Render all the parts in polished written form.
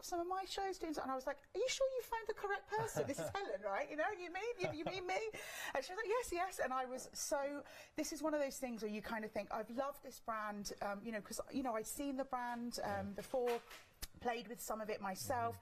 some of my shows doing something. And I was like, are you sure you found the correct person? This is Helen, right? You know, you mean me? And she was like, yes, yes. And I was so, this is one of those things where you kind of think, I've loved this brand, you know, because, you know, I'd seen the brand before, played with some of it myself,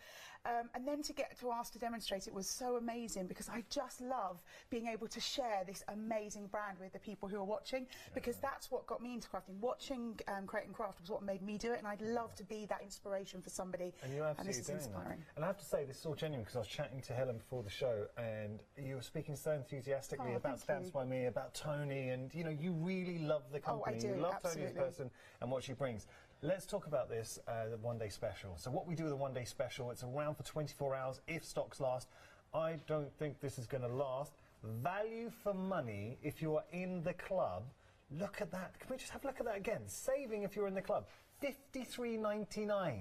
and then to get to ask to demonstrate it was so amazing, because I just love being able to share this amazing brand with the people who are watching, because that's what got me into crafting. Watching Create and Craft was what made me do it, and I'd love to be that inspiration for somebody. And you're absolutely this is doing inspiring. that. And I have to say, this is all genuine, because I was chatting to Helen before the show, and you were speaking so enthusiastically about Stamps by Me, about Tony, and you know, you really love the company. I do, you love absolutely. Tony as a person and what she brings. Let's talk about this, the one-day special. So what we do with the one-day special, it's around for 24 hours if stocks last. I don't think this is going to last. Value for money if you are in the club. Look at that. Can we just have a look at that again? Saving if you're in the club, $53.99.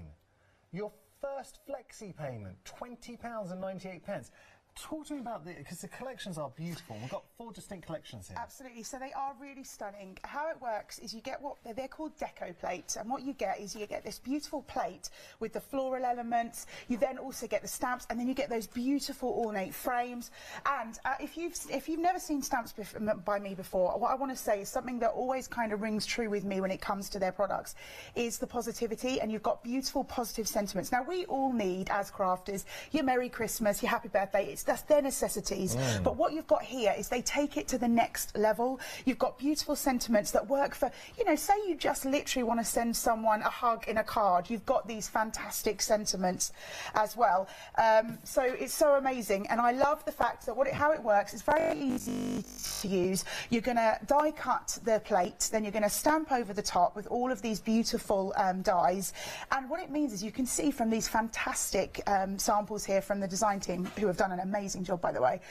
Your first flexi payment, £20.98. Talk to me about because the collections are beautiful. We've got 4 distinct collections here. Absolutely, so they are really stunning. How it works is you get what they're called deco plates, and what you get is you get this beautiful plate with the floral elements. You then also get the stamps, and then you get those beautiful ornate frames. And if you've never seen Stamps by Me before, what I want to say is something that always kind of rings true with me when it comes to their products is the positivity, and you've got beautiful positive sentiments. Now we all need, as crafters, your Merry Christmas, your Happy Birthday. That's their necessities. But what you've got here is they take it to the next level. You've got beautiful sentiments that work for, you know, say you just literally want to send someone a hug in a card. You've got these fantastic sentiments as well. So it's so amazing. And I love the fact that how it works is very easy to use. You're going to die cut the plate, then you're going to stamp over the top with all of these beautiful dies. And what it means is you can see from these fantastic samples here from the design team, who have done an amazing job, by the way.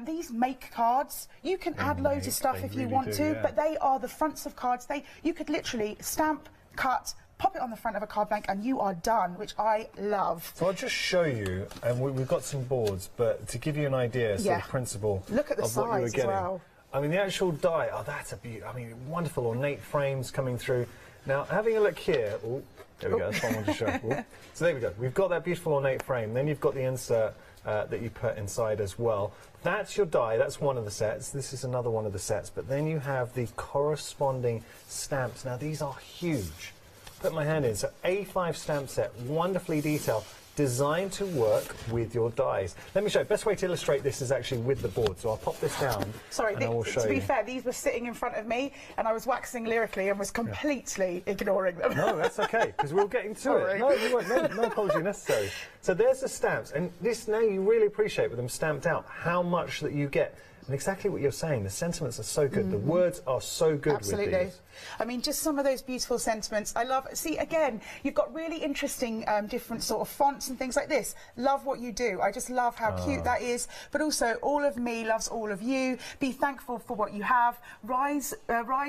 These make cards. You can add loads of stuff if you want to, but they are the fronts of cards. You could literally stamp, cut, pop it on the front of a card blank, and you are done, which I love. So I'll just show you, and we've got some boards, but to give you an idea, sort of principle Look at the of what you were size getting. as well. I mean, the actual die, oh, that's a beauty. I mean, wonderful ornate frames coming through. Now, having a look here, oh, there we go, that's what I wanted to show. Ooh. So there we go, we've got that beautiful ornate frame, then you've got the insert that you put inside as well. That's your die, that's one of the sets. This is another one of the sets, but then you have the corresponding stamps. Now, these are huge. Put my hand in, so A5 stamp set, wonderfully detailed, designed to work with your dies. Let me show you. Best way to illustrate this is actually with the board. So I'll pop this down. Sorry, and I will show to be you. fair, these were sitting in front of me, and I was waxing lyrically and was completely ignoring them. No, that's okay, because we're getting to it. No, you weren't, no apology necessary. So there's the stamps, and this now you really appreciate with them stamped out how much that you get. And exactly what you're saying, the sentiments are so good, the words are so good with these. I mean, just some of those beautiful sentiments. I love, see, again, you've got really interesting different sort of fonts and things like this. Love what you do. I just love how cute that is. But also, all of me loves all of you. Be thankful for what you have. Rise,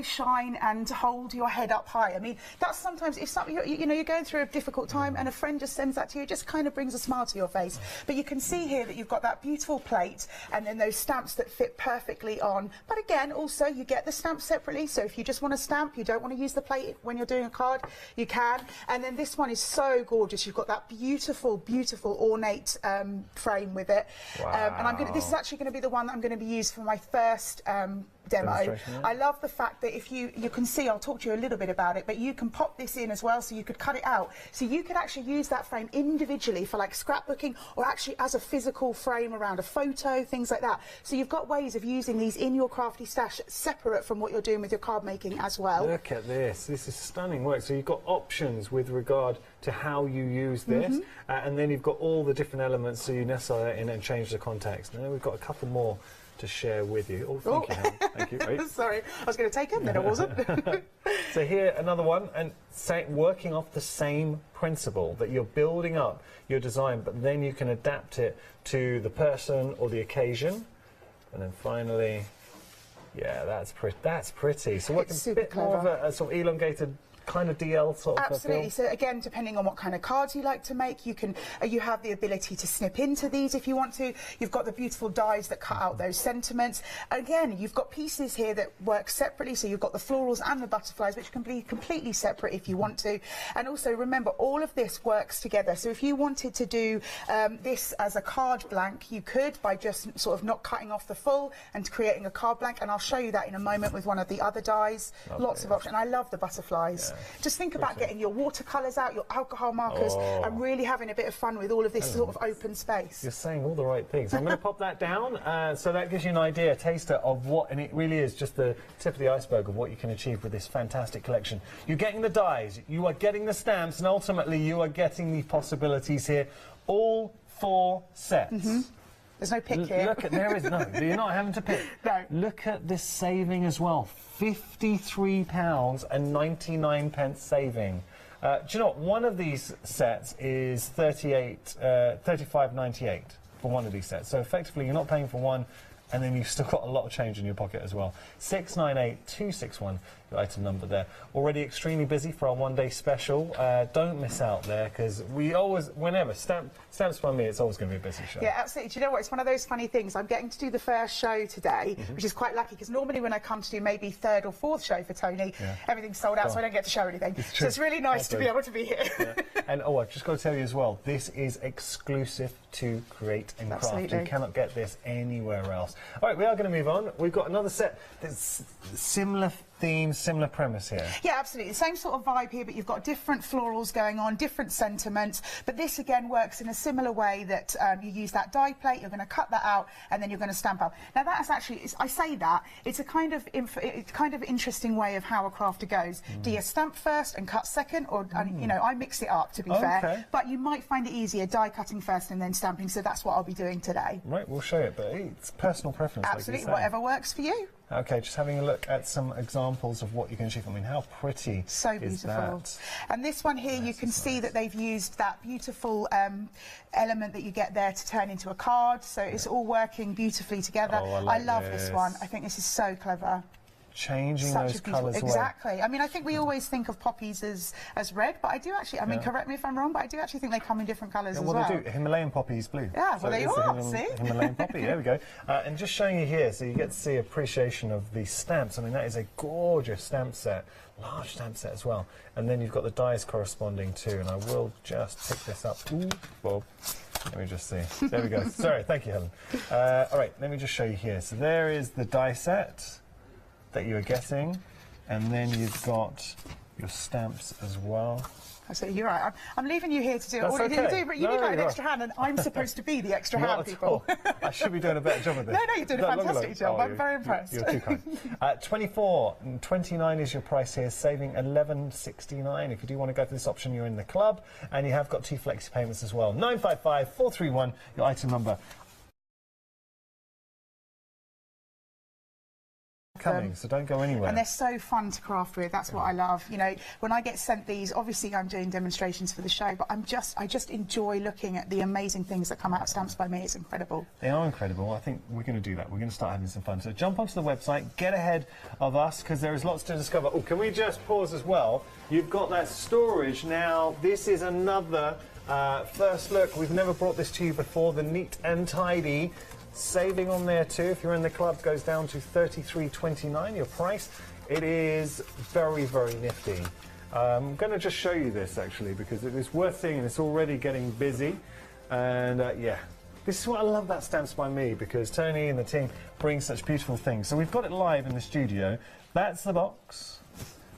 shine, and hold your head up high. I mean, that's sometimes, if something, you know, you're going through a difficult time and a friend just sends that to you, it just kind of brings a smile to your face. But you can see here that you've got that beautiful plate and then those stamps that fit perfectly on. But again, also, you get the stamps separately. So if you just want to stamp, you don't want to use the plate when you're doing a card, you can. And then this one is so gorgeous. You've got that beautiful, beautiful ornate frame with it. Wow. And this is actually going to be the one that I'm going to be used for my first demo. I love the fact that if you can see, I'll talk to you a little bit about it, but you can pop this in as well, so you could cut it out. So you could actually use that frame individually for like scrapbooking, or actually as a physical frame around a photo, things like that. So you've got ways of using these in your crafty stash separate from what you're doing with your card making as well. Look at this. This is stunning work. So you've got options with regard to how you use this, and then you've got all the different elements, so you nestle it in and change the context. And then we've got a couple more to share with you. Oh, thank you, Helen. Thank you. Right. Sorry, I was going to take it, then I wasn't. So here, another one, and working off the same principle, that you're building up your design, but then you can adapt it to the person or the occasion. And then finally, yeah, that's pretty. So working a bit more of a sort of elongated kind of DL sort of Absolutely. feel? So again, depending on what kind of cards you like to make, you can you have the ability to snip into these if you want to. You've got the beautiful dies that cut out those sentiments. Again, you've got pieces here that work separately, so you've got the florals and the butterflies, which can be completely separate if you want to. And also remember, all of this works together. So if you wanted to do this as a card blank, you could, by just sort of not cutting off the full and creating a card blank, and I'll show you that in a moment with one of the other dies. Lovely. Lots of options. I love the butterflies. Yeah. Just think about getting your watercolours out, your alcohol markers, and really having a bit of fun with all of this sort of open space. You're saying all the right things. I'm going to pop that down, so that gives you an idea, a taster of what, and it really is just the tip of the iceberg of what you can achieve with this fantastic collection. You're getting the dies, you are getting the stamps, and ultimately you are getting the possibilities here. All 4 sets. There's no pick here. Look at, there is no, you're not having to pick. No. Look at this saving as well, £53.99 saving. Do you know what, one of these sets is $35.98 for one of these sets. So effectively you're not paying for one, and then you've still got a lot of change in your pocket as well. 698261, your item number there. Already extremely busy for our one-day special. Don't miss out there, because we always, whenever, Stamps by Me, it's always going to be a busy show. Yeah, absolutely. Do you know what? It's one of those funny things. I'm getting to do the first show today, which is quite lucky, because normally when I come to do maybe 3rd or 4th show for Tony, everything's sold out, so I don't get to show anything. So it's really nice to be able to be here. And I've just got to tell you as well, this is exclusive to Create and Craft. You cannot get this anywhere else. All right, we are going to move on. We've got another set that's similar theme, similar premise here. Yeah, absolutely. The same sort of vibe here, but you've got different florals going on, different sentiments. But this again works in a similar way that you use that die plate, you're going to cut that out, and then you're going to stamp out. Now that's actually, I say that, it's a kind of interesting way of how a crafter goes. Do you stamp first and cut second, or you know, I mix it up, to be fair. But you might find it easier die cutting first and then stamping. So that's what I'll be doing today. Right, we'll show it, but it's personal preference. Absolutely, like whatever works for you. Okay, just having a look at some examples of what you can achieve. I mean, how pretty so beautiful. Is that? And this one here, you can see that they've used that beautiful element that you get there to turn into a card. So it's all working beautifully together. I love this one. I think this is so clever. Changing those colours away. Exactly. I mean, I think we always think of poppies as red, but I do actually, I mean, correct me if I'm wrong, but I do actually think they come in different colours as well. Well, they do. Himalayan poppy is blue. Yeah, well, there you are, see? Himalayan poppy, there we go. And just showing you here, so you get to see appreciation of the stamps. I mean, that is a gorgeous stamp set, large stamp set as well. And then you've got the dies corresponding too, and I will just pick this up. Ooh, Bob. Let me just see. There we go. Sorry, thank you, Helen. All right, let me just show you here. So there is the die set that you are getting, and then you've got your stamps as well. So you're right. I'm leaving you here to do all you do, but you need like an extra hand, and I'm supposed to be the extra hand, people. I should be doing a better job of this. No, you're doing a fantastic job. I'm very impressed. You're too kind. $24.29 is your price here, saving $11.69. If you do want to go for this option, you're in the club, and you have got 2 flexi payments as well. 955-431, your item number. Coming, so don't go anywhere. And they're so fun to craft with. That's what I love. You know, when I get sent these, obviously I'm doing demonstrations for the show, but I just enjoy looking at the amazing things that come out of Stamps by Me. It's incredible. They are incredible. I think we're going to do that. We're going to start having some fun. So jump onto the website, get ahead of us, because there is lots to discover. Oh, can we just pause as well? You've got that storage now. This is another first look. We've never brought this to you before. The Neat and Tidy. Saving on there too. If you're in the club, goes down to $33.29. Your price. It is very, very nifty. I'm going to just show you this actually, because it is worth seeing, and it's already getting busy. And yeah, this is what I love about Stamps by Me, because Tony and the team bring such beautiful things. So we've got it live in the studio. That's the box.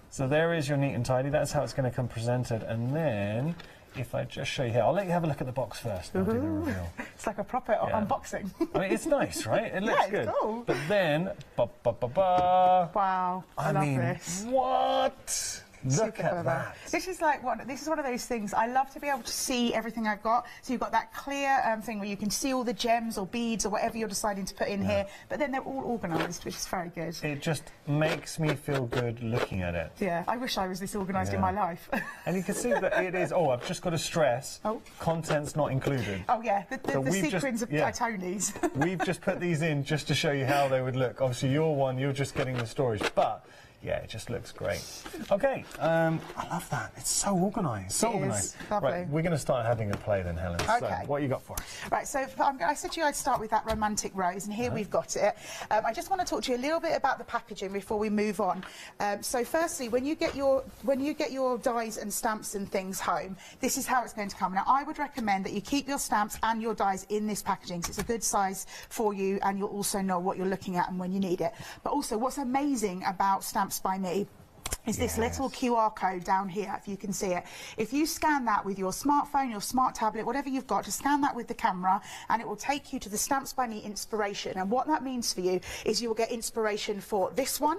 So there is your Neat and Tidy. That's how it's going to come presented, and then. If I just show you here, I'll let you have a look at the box first, and I'll do the reveal. It's like a proper unboxing. I mean, it's nice, right? It looks good. Cool. But then, wow, I love this. What? Look at that. This is like this is one of those things. I love to be able to see everything I've got. So you've got that clear thing where you can see all the gems or beads or whatever you're deciding to put in here, but then they're all organised, which is very good. It just makes me feel good looking at it. Yeah, I wish I was this organised in my life. And you can see that it is. Oh, I've just got to stress. Contents not included. Oh yeah, the sequins of Tony's. We've just put these in just to show you how they would look. Obviously, your one, you're just getting the storage, but. Yeah, it just looks great. Okay, I love that. It's so organised. So organised. Lovely. Right, we're going to start having a play then, Helen. Okay. So, what you got for us? Right, so I said to you I'd start with that romantic rose, and here we've got it. I just want to talk to you a little bit about the packaging before we move on. So firstly, when you get your dies and stamps and things home, this is how it's going to come. Now, I would recommend that you keep your stamps and your dies in this packaging, so it's a good size for you, and you'll also know what you're looking at and when you need it. But also, what's amazing about Stamps by Me is this little QR code down here, if you can see it. If you scan that with your smartphone, your smart tablet, whatever you've got, to scan that with the camera, and it will take you to the Stamps by Me inspiration. And what that means for you is you will get inspiration for this one,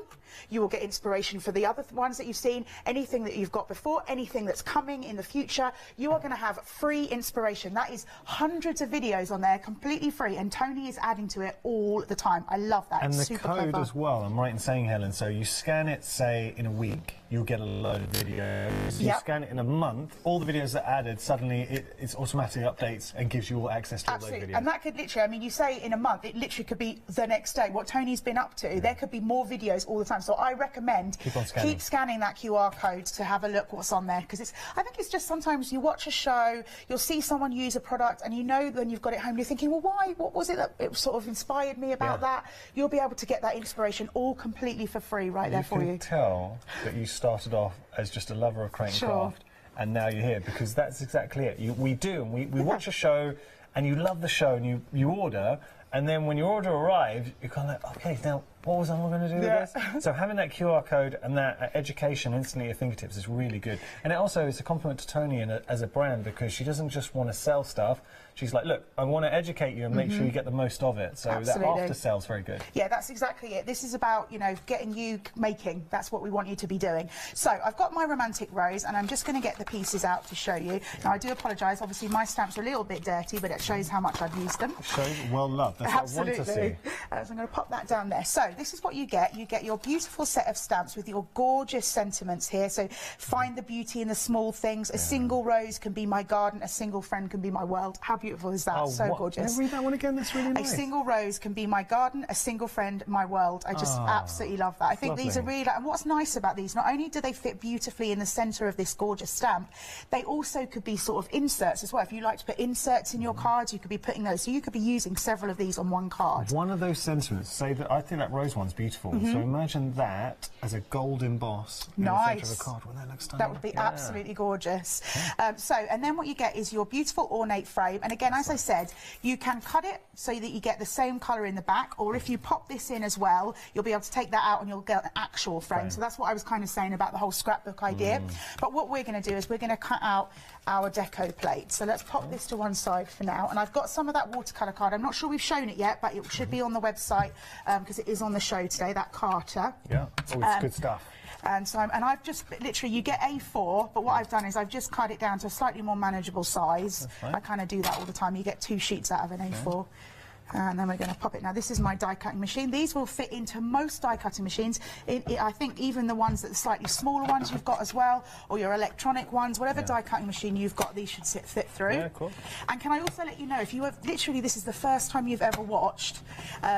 you will get inspiration for the other ones that you've seen, anything that you've got before, anything that's coming in the future. You are going to have free inspiration. That is hundreds of videos on there, completely free, and Tony is adding to it all the time. I love that. And it's the super code clever as well, I'm right in saying, Helen, so you scan it, say, in a week, you'll get a load of videos. You scan it in a month, all the videos that are added, suddenly it's automatically updates and gives you all access to all those videos. And that could literally, I mean, you say in a month, it literally could be the next day. What Tony's been up to, there could be more videos all the time. So I recommend keep scanning that QR code to have a look what's on there, because I think it's just sometimes you watch a show, you'll see someone use a product, and you know when you've got it home, you're thinking, well, why? What was it that it sort of inspired me about that? You'll be able to get that inspiration all completely for free right there for you. You can tell that you started off as just a lover of crate and craft, and now you're here, because that's exactly it. We watch a show, and you love the show, and you order, and then when your order arrives, you're kind of like, okay, now what was I going to do with this? So having that QR code and that education instantly at your fingertips is really good. And it also is a compliment to Tony as a brand, because she doesn't just want to sell stuff. She's like, look, I want to educate you and make sure you get the most of it. So that after sale's very good. Yeah, that's exactly it. This is about, you know, getting you making. That's what we want you to be doing. So I've got my romantic rose, and I'm just going to get the pieces out to show you. Now, I do apologise. Obviously, my stamps are a little bit dirty, but it shows how much I've used them. Shows well loved. That's what I want to see. So I'm going to pop that down there. So this is what you get. You get your beautiful set of stamps with your gorgeous sentiments here. So find the beauty in the small things. A single rose can be my garden. A single friend can be my world. How beautiful is that? So gorgeous. Can I read that one again? That's really nice. A single rose can be my garden. A single friend, my world. I just absolutely love that. I think these are really, and what's nice about these, not only do they fit beautifully in the centre of this gorgeous stamp, they also could be sort of inserts as well. If you like to put inserts in your cards, you could be putting those. So you could be using several of these on one card. One of those sentiments, say that I think that rose one's beautiful. So imagine that as a gold emboss in the centre of a card. Well, that looks stunning. That would be absolutely gorgeous. And then what you get is your beautiful ornate frame. And again, as I said, you can cut it so that you get the same colour in the back, or if you pop this in as well, you'll be able to take that out and you'll get an actual frame. So that's what I was kind of saying about the whole scrapbook idea. But what we're going to do is we're going to cut out our deco plate. So let's pop this to one side for now. And I've got some of that watercolour card. I'm not sure we've shown it yet, but it should be on the website because it is on the show today, that Carter. Yeah, it's good stuff. And so I've just literally, you get A4, but what I've done is I've just cut it down to a slightly more manageable size. I kind of do that all the time. You get 2 sheets out of an A4. And then we're going to pop it. Now, this is my die cutting machine. These will fit into most die cutting machines. I think even the ones that are slightly smaller ones you've got as well, or your electronic ones, whatever die cutting machine you've got, these should fit through. Yeah, cool. And can I also let you know, if you have literally, this is the first time you've ever watched,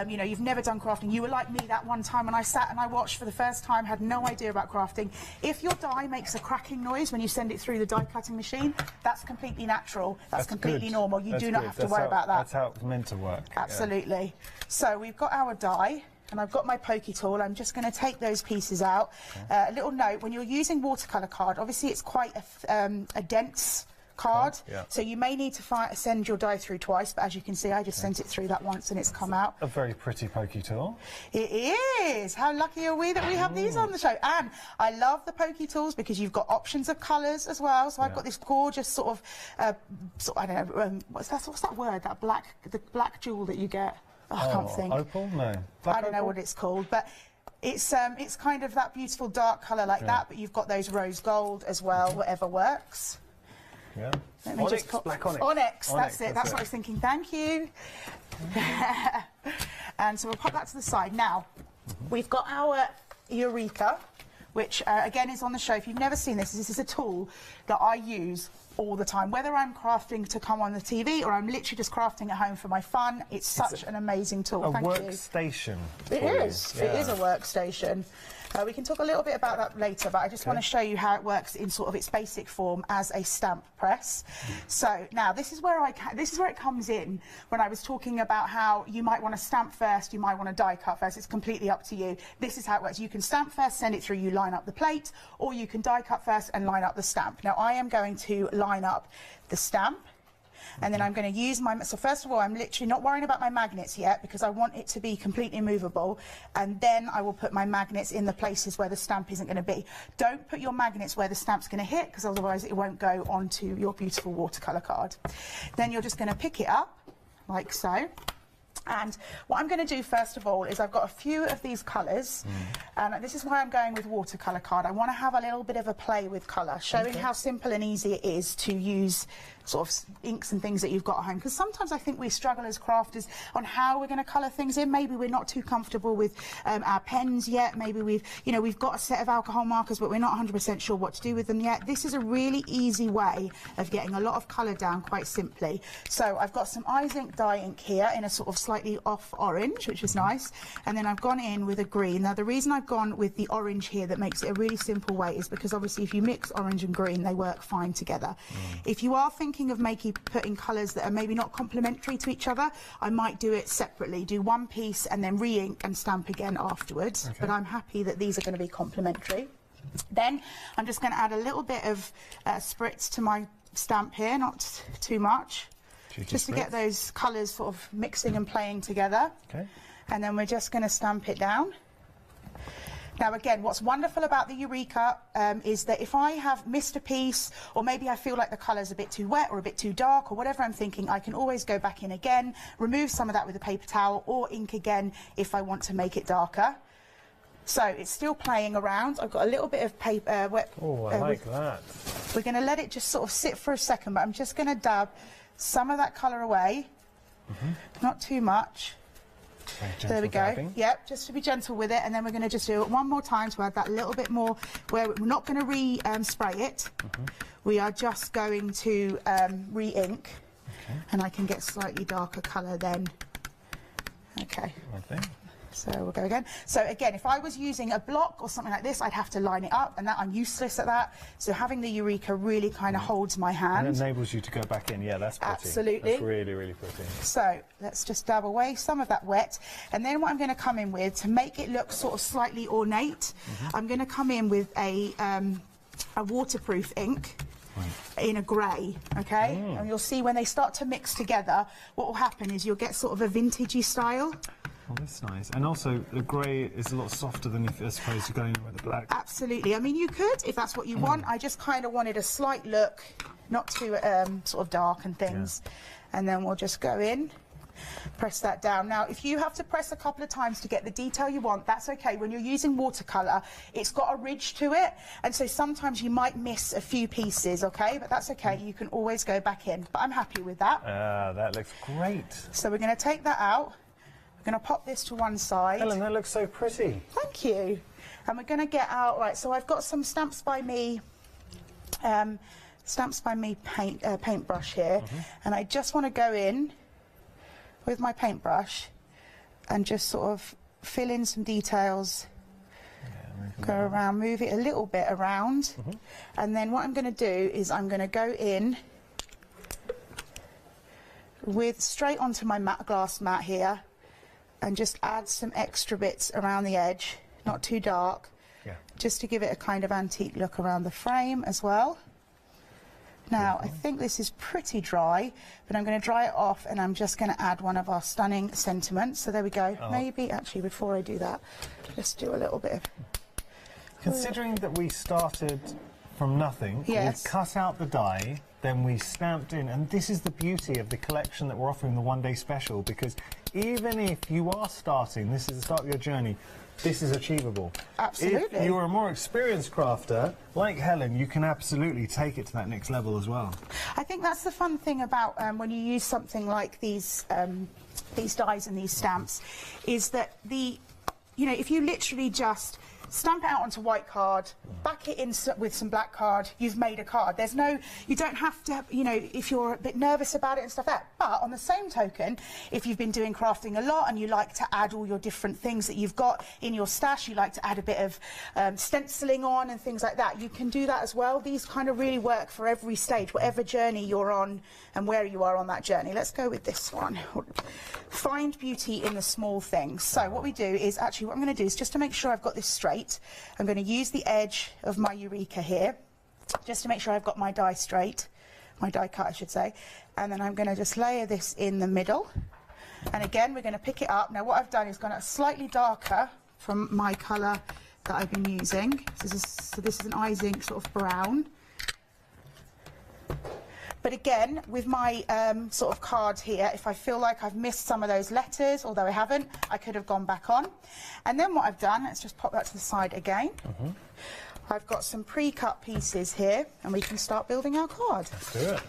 you know, you've never done crafting, you were like me that one time when I sat and I watched for the first time, had no idea about crafting. If your die makes a cracking noise when you send it through the die cutting machine, that's completely natural. That's completely normal. You do not have to worry about that. That's how it's meant to work. Absolutely. Yeah. So we've got our die, and I've got my pokey tool. I'm just going to take those pieces out. A little note, when you're using watercolour card, obviously it's quite a dense card, so you may need to send your die through twice, but as you can see, I just sent it through that once and it's come out. A very pretty pokey tool. It is! How lucky are we that we have these on the show? And I love the pokey tools because you've got options of colours as well, so I've got this gorgeous sort of, I don't know, what's that word, the black jewel that you get? Oh, I can't think. Opal? No. I don't know what it's called, but it's kind of that beautiful dark colour like that, but you've got those rose gold as well, whatever works. Yeah. Let me onyx, just pop black onyx. Onyx, that's it. That's what I was thinking. Thank you. And so we'll pop that to the side. Now, we've got our Eureka, which again is on the show. If you've never seen this is a tool that I use all the time. Whether I'm crafting to come on the TV or I'm literally just crafting at home for my fun, it's such an amazing tool. A Thank you. workstation. It is. Yeah. It is a workstation. We can talk a little bit about that later, but I just want to show you how it works in sort of its basic form as a stamp press. So now this is where it comes in when I was talking about how you might want to stamp first, you might want to die cut first. It's completely up to you. This is how it works. You can stamp first, send it through, you line up the plate, or you can die cut first and line up the stamp. Now I am going to line up the stamp. And then I'm going to use my, so first of all, I'm literally not worrying about my magnets yet because I want it to be completely movable. And then I will put my magnets in the places where the stamp isn't going to be. Don't put your magnets where the stamp's going to hit because otherwise it won't go onto your beautiful watercolour card. Then you're just going to pick it up like so. And what I'm going to do first of all is I've got a few of these colours, and this is why I'm going with watercolour card. I want to have a little bit of a play with colour, showing how simple and easy it is to use sort of inks and things that you've got at home. Because sometimes I think we struggle as crafters on how we're going to colour things in. Maybe we're not too comfortable with our pens yet. Maybe we've got a set of alcohol markers, but we're not 100% sure what to do with them yet. This is a really easy way of getting a lot of colour down quite simply. So I've got some Eyes Ink dye ink here in a sort of slightly off orange, which is nice, and then I've gone in with a green. Now the reason I've gone with the orange here that makes it a really simple way is because obviously if you mix orange and green they work fine together. If you are thinking of putting colours that are maybe not complementary to each other, I might do it separately, do one piece and then re-ink and stamp again afterwards, but I'm happy that these are going to be complementary. Then I'm just going to add a little bit of spritz to my stamp here, not too much, just to get those colours sort of mixing and playing together. And then we're just going to stamp it down. Now again, what's wonderful about the Eureka is that if I have missed a piece, or maybe I feel like the colour's a bit too wet or a bit too dark or whatever I'm thinking, I can always go back in again, remove some of that with a paper towel, or ink again if I want to make it darker. So it's still playing around. I've got a little bit of paper wet. Oh, I like that. We're going to let it just sort of sit for a second, but I'm just going to dab some of that colour away, not too much. There we go. Dabbing. Yep, just to be gentle with it, and then we're going to just do it one more time to add that little bit more. Where we're not going to spray it. We are just going to re-ink, and I can get slightly darker colour then. Okay. So we'll go again. So again, if I was using a block or something like this, I'd have to line it up, and that I'm useless at that. So having the Eureka really kind of holds my hand. And it enables you to go back in. Yeah, that's pretty. Absolutely. That's really, really pretty. So let's just dab away some of that wet. And then what I'm going to come in with, to make it look sort of slightly ornate, I'm going to come in with a waterproof ink. In a grey, okay? And you'll see when they start to mix together, what will happen is you'll get sort of a vintagey style. Oh, that's nice. And also, the grey is a lot softer than if, I suppose, you're going in with the black. Absolutely. I mean, you could, if that's what you want. I just kind of wanted a slight look, not too sort of dark and things. And then we'll just go in, press that down. Now, if you have to press a couple of times to get the detail you want, that's okay. When you're using watercolour, it's got a ridge to it, and so sometimes you might miss a few pieces, okay? But that's okay. You can always go back in. But I'm happy with that. That looks great. So we're going to take that out. We're going to pop this to one side. Helen, that looks so pretty. Thank you. And we're going to get out, right, so I've got some Stamps by Me paintbrush here, and I just want to go in with my paintbrush and just sort of fill in some details. Go around, move it a little bit around, and then what I'm going to do is I'm going to go in with straight onto my glass mat here and just add some extra bits around the edge, not too dark, just to give it a kind of antique look around the frame as well. Now, I think this is pretty dry, but I'm going to dry it off, and I'm just going to add one of our stunning sentiments. So there we go. Maybe, actually, before I do that, just do a little bit of... Considering that we started from nothing, we cut out the die, then we stamped in, and this is the beauty of the collection that we're offering, the one-day special, because even if you are starting, this is the start of your journey, this is achievable. Absolutely. If you're a more experienced crafter, like Helen, you can absolutely take it to that next level as well. I think that's the fun thing about when you use something like these dies and these stamps, is that if you literally just stamp it out onto white card, back it in with some black card, you've made a card. There's no, you don't have to, you know, if you're a bit nervous about it and stuff like that. But on the same token, if you've been doing crafting a lot and you like to add all your different things that you've got in your stash, you like to add a bit of stenciling on and things like that, you can do that as well. These kind of really work for every stage, whatever journey you're on and where you are on that journey. Let's go with this one. Find beauty in the small things. So what we do is actually, what I'm going to do is just to make sure I've got this straight, I'm going to use the edge of my Eureka here, just to make sure I've got my die straight, my die cut I should say, and then I'm going to just layer this in the middle, and again we're going to pick it up. Now what I've done is gone out slightly darker from my colour that I've been using, so this is an eye zinc sort of brown. But again, with my sort of card here, if I feel like I've missed some of those letters, although I haven't, I could have gone back on. And then what I've done, let's just pop that to the side again. I've got some pre-cut pieces here, and we can start building our card. Let's do it.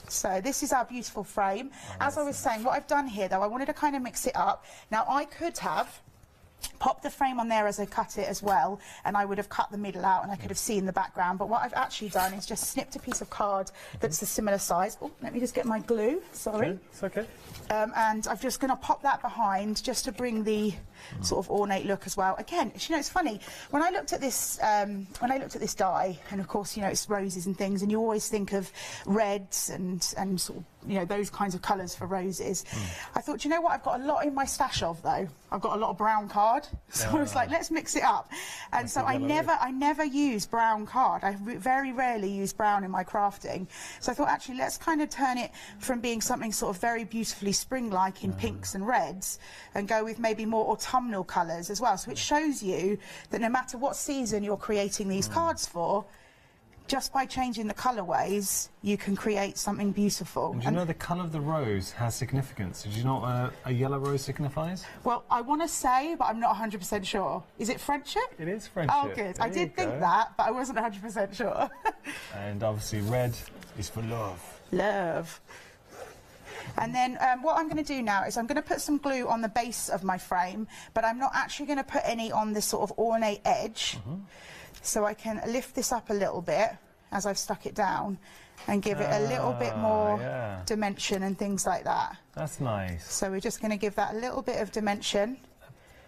So this is our beautiful frame. As I was saying, what I've done here, though, I wanted to kind of mix it up. Now, I could have pop the frame on there as I cut it as well, and I would have cut the middle out and I could have seen the background, but what I've actually done is just snipped a piece of card that's a similar size. Oh, let me just get my glue, sorry. Okay, it's okay. And I'm just going to pop that behind just to bring the sort of ornate look as well. Again, you know, it's funny, when I looked at this die, and of course, you know, it's roses and things, and you always think of reds and sort of, you know, those kinds of colours for roses. I thought, you know what, I've got a lot in my stash of, though. I've got a lot of brown card, so I was like, let's mix it up. And so I never use brown card. I very rarely use brown in my crafting. So I thought, actually, let's kind of turn it from being something sort of very beautifully spring-like in pinks and reds, and go with maybe more autumnal colours as well. So it shows you that no matter what season you're creating these cards for, just by changing the colourways, you can create something beautiful. And do you know the colour of the rose has significance? Did you know what a yellow rose signifies? Well, I want to say, but I'm not 100% sure. Is it friendship? It is friendship. Oh, good. I did think that, but I wasn't 100% sure. And obviously red is for love. Love. And then what I'm going to do now is I'm going to put some glue on the base of my frame, but I'm not actually going to put any on this sort of ornate edge. So I can lift this up a little bit as I've stuck it down and give it a little bit more dimension and things like that. That's nice. So we're just going to give that a little bit of dimension.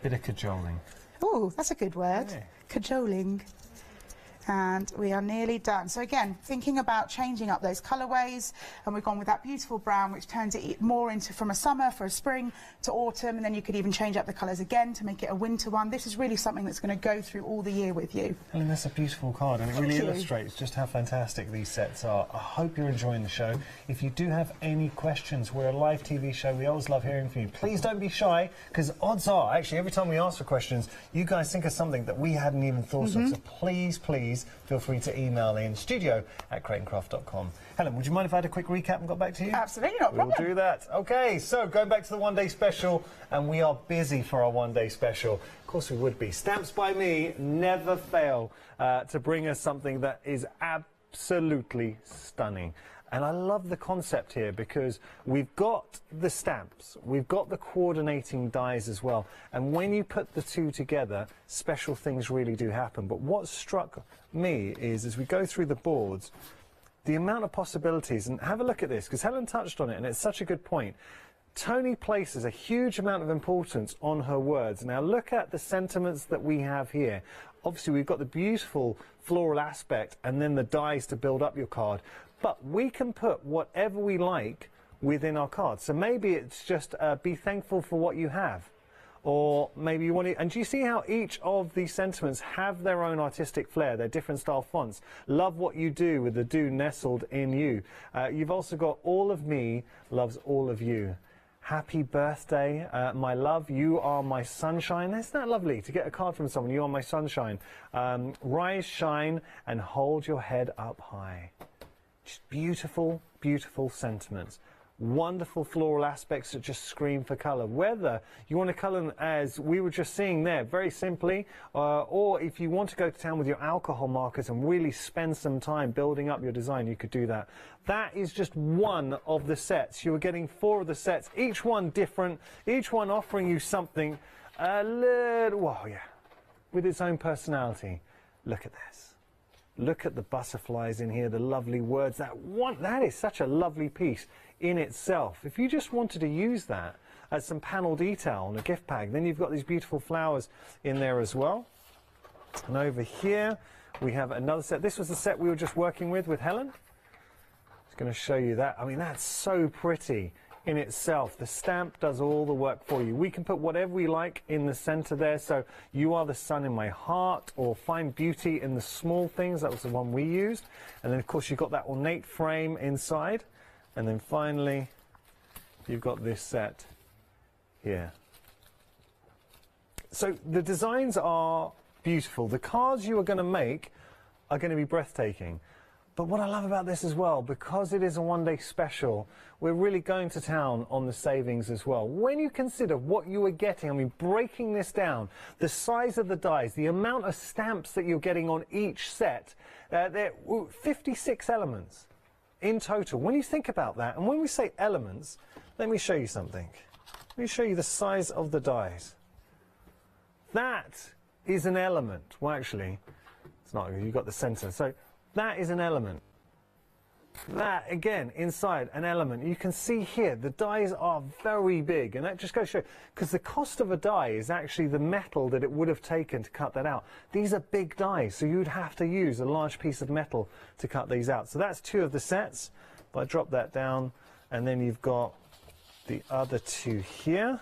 Bit of cajoling. Oh, that's a good word. Yeah. Cajoling. And we are nearly done. So again, thinking about changing up those colourways, and we've gone with that beautiful brown, which turns it more into from a summer for a spring to autumn, and then you could even change up the colours again to make it a winter one. This is really something that's going to go through all the year with you. Helen, that's a beautiful card, and it really illustrates just how fantastic these sets are. I hope you're enjoying the show. If you do have any questions, we're a live TV show. We always love hearing from you. Please don't be shy, because odds are, actually, every time we ask for questions, you guys think of something that we hadn't even thought of. So please, please, feel free to email in studio@createandcraft.com. Helen, would you mind if I had a quick recap and got back to you? Absolutely, not a problem. We'll do that. Okay, so going back to the one-day special, and we are busy for our one-day special. Of course we would be. Stamps by Me never fail to bring us something that is absolutely stunning. And I love the concept here because we've got the stamps, we've got the coordinating dies as well. And when you put the two together, special things really do happen. But what struck me is, as we go through the boards, the amount of possibilities. And have a look at this, because Helen touched on it, and it's such a good point. Tony places a huge amount of importance on her words. Now look at the sentiments that we have here. Obviously we've got the beautiful floral aspect and then the dies to build up your card. But we can put whatever we like within our card. So maybe it's just be thankful for what you have. Or maybe you want to... And do you see how each of these sentiments have their own artistic flair, their different style fonts? Love what you do with the do nestled in you. You've also got all of me loves all of you. Happy birthday, my love, you are my sunshine. Isn't that lovely to get a card from someone? You are my sunshine. Rise, shine, and hold your head up high. Just beautiful, beautiful sentiments. Wonderful floral aspects that just scream for colour. Whether you want to colour them as we were just seeing there, very simply, or if you want to go to town with your alcohol markers and really spend some time building up your design, you could do that. That is just one of the sets. You are getting 4 of the sets, each one different, each one offering you something a little, well, yeah. with its own personality. Look at this. Look at the butterflies in here, the lovely words. That is such a lovely piece in itself. If you just wanted to use that as some panel detail on a gift bag, then you've got these beautiful flowers in there as well. And over here, we have another set. This was the set we were just working with Helen. Just going to show you that. I mean, that's so pretty in itself. The stamp does all the work for you. We can put whatever we like in the center there. So you are the sun in my heart, or find beauty in the small things. That was the one we used. And then, of course, you've got that ornate frame inside. And then finally, you've got this set here. So the designs are beautiful. The cards you are going to make are going to be breathtaking. But what I love about this as well, because it is a one-day special, we're really going to town on the savings as well. When you consider what you are getting, I mean, breaking this down, the size of the dies, the amount of stamps that you're getting on each set, there are 56 elements in total. When you think about that, and when we say elements, let me show you something. Let me show you the size of the dies. That is an element. Well, actually, it's not. You've got the center. So that is an element. That, again, inside an element. You can see here, the dies are very big. And that just goes to show, because the cost of a die is actually the metal that it would have taken to cut that out. These are big dies, so you'd have to use a large piece of metal to cut these out. So that's two of the sets. If I drop that down, and then you've got the other two here.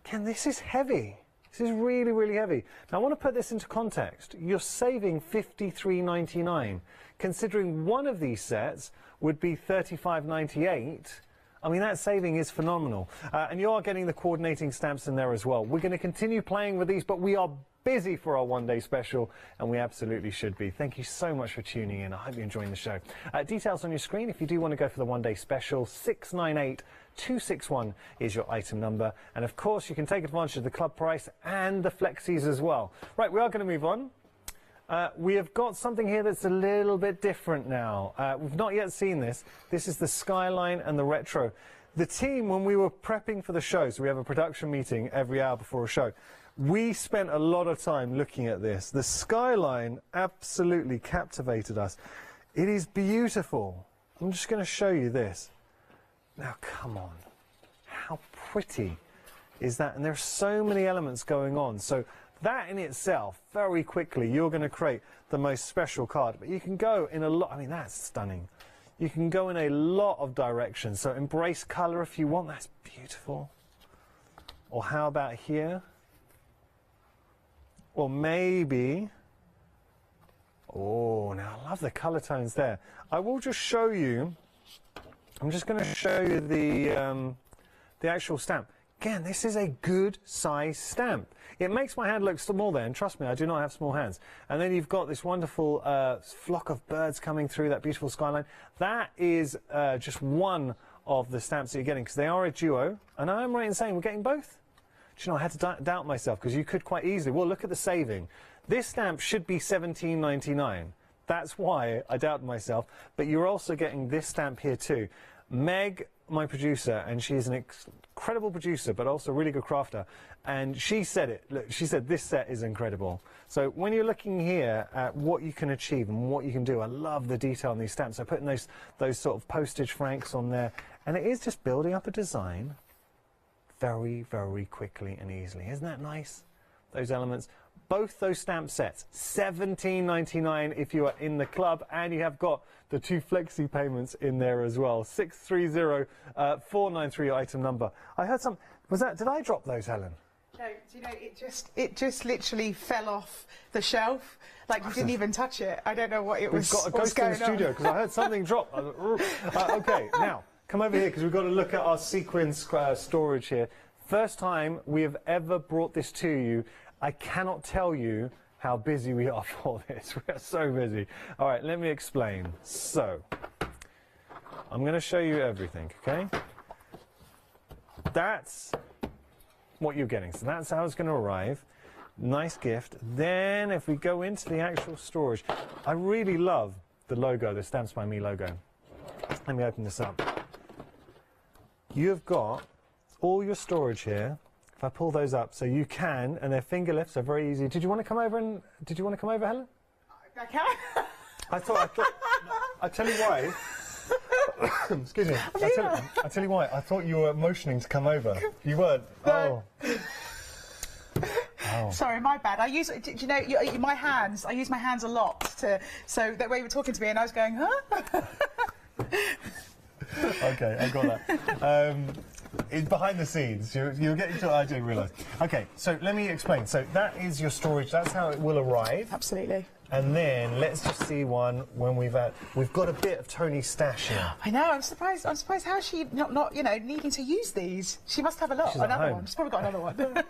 Again, this is heavy. This is really, really heavy. Now, I want to put this into context. You're saving $53.99. Considering one of these sets would be $35.98, I mean, that saving is phenomenal. And you are getting the coordinating stamps in there as well. We're going to continue playing with these, but we are busy for our one-day special, and we absolutely should be. Thank you so much for tuning in. I hope you're enjoying the show. Details on your screen. If you do want to go for the one-day special, 698261 is your item number. And, of course, you can take advantage of the club price and the flexies as well. Right, we are going to move on. We have got something here that's a little bit different now. We've not yet seen this. This is the Skyline and the Retro. The team, when we were prepping for the show, so we have a production meeting every hour before a show, we spent a lot of time looking at this. The Skyline absolutely captivated us. It is beautiful. I'm just going to show you this. Now, come on. How pretty is that? And there are so many elements going on. So that in itself, very quickly, you're going to create the most special card. But you can go in a lot. I mean, that's stunning. You can go in a lot of directions. So embrace color if you want. That's beautiful. Or how about here? Or maybe, oh, now I love the color tones there. I will just show you, I'm just going to show you the actual stamp. Again, this is a good size stamp. It makes my hand look small there, and trust me, I do not have small hands. And then you've got this wonderful flock of birds coming through, that beautiful skyline. That is just one of the stamps that you're getting, because they are a duo. And I am right in saying we're getting both. Do you know, I had to doubt myself, because you could quite easily. Well, look at the saving. This stamp should be $17.99. That's why I doubted myself. But you're also getting this stamp here too. Meg, my producer, and she is an incredible producer, but also a really good crafter. And she said it. Look, she said this set is incredible. So when you're looking here at what you can achieve and what you can do, I love the detail on these stamps. So putting those sort of postage francs on there, and it is just building up a design very, very quickly and easily. Isn't that nice? Those elements. Both those stamp sets, $17.99 if you are in the club, and you have got the two flexi payments in there as well. 630493 item number. I heard some. Was that? Did I drop those, Helen? No, do you know, it just literally fell off the shelf. Like you didn't even touch it. I don't know what it was. We've got a ghost in the studio because I heard something drop. Okay, now come over here because we've got to look at our sequence storage here. First time we have ever brought this to you. I cannot tell you how busy we are for this. We are so busy. All right, let me explain. So, I'm going to show you everything, okay? That's what you're getting. So that's how it's going to arrive. Nice gift. Then if we go into the actual storage, I really love the logo, the Stamps by Me logo. Let me open this up. You've got all your storage here if I pull those up, so you can, and they're finger lifts, are very easy. Did you want to come over, Helen? I can. I tell you why. Excuse me. I tell you why. I thought you were motioning to come over. You weren't. No. Oh. Sorry, my bad. I use, do you know, my hands. I use my hands a lot so that way you were talking to me, and I was going, huh? Okay, I got that. It's behind the scenes. You're getting to. I didn't realise. Okay, so let me explain. So that is your storage. That's how it will arrive. Absolutely. And then let's just see one when we've got a bit of Tony's stash here. I know. I'm surprised how she not needing to use these. She must have a lot. She's at another home. one. She's probably got another one.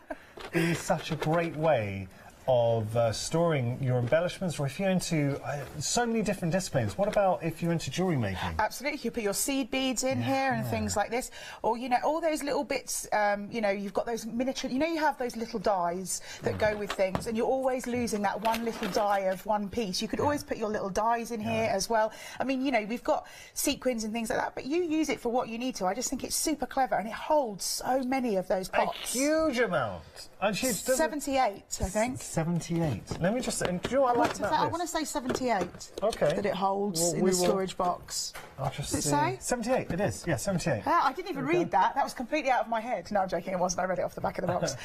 It is such a great way of storing your embellishments, or if you're into so many different disciplines. What about if you're into jewellery making? Absolutely, you put your seed beads in here and things like this, or all those little bits. You've got those miniature. You have those little dies that go with things, and you're always losing that one little die of one piece. You could always put your little dies in here as well. I mean, we've got sequins and things like that, but you use it for what you need to. I just think it's super clever, and it holds so many of those pots. A huge amount. And 78, I think. 78. Let me just. And do you know what I like about this? I want to say 78. Okay. That it holds in the storage box. I'll just Does it say? 78. It is. Yeah, 78. I didn't even read that. That was completely out of my head. No, I'm joking. It wasn't. I read it off the back of the box.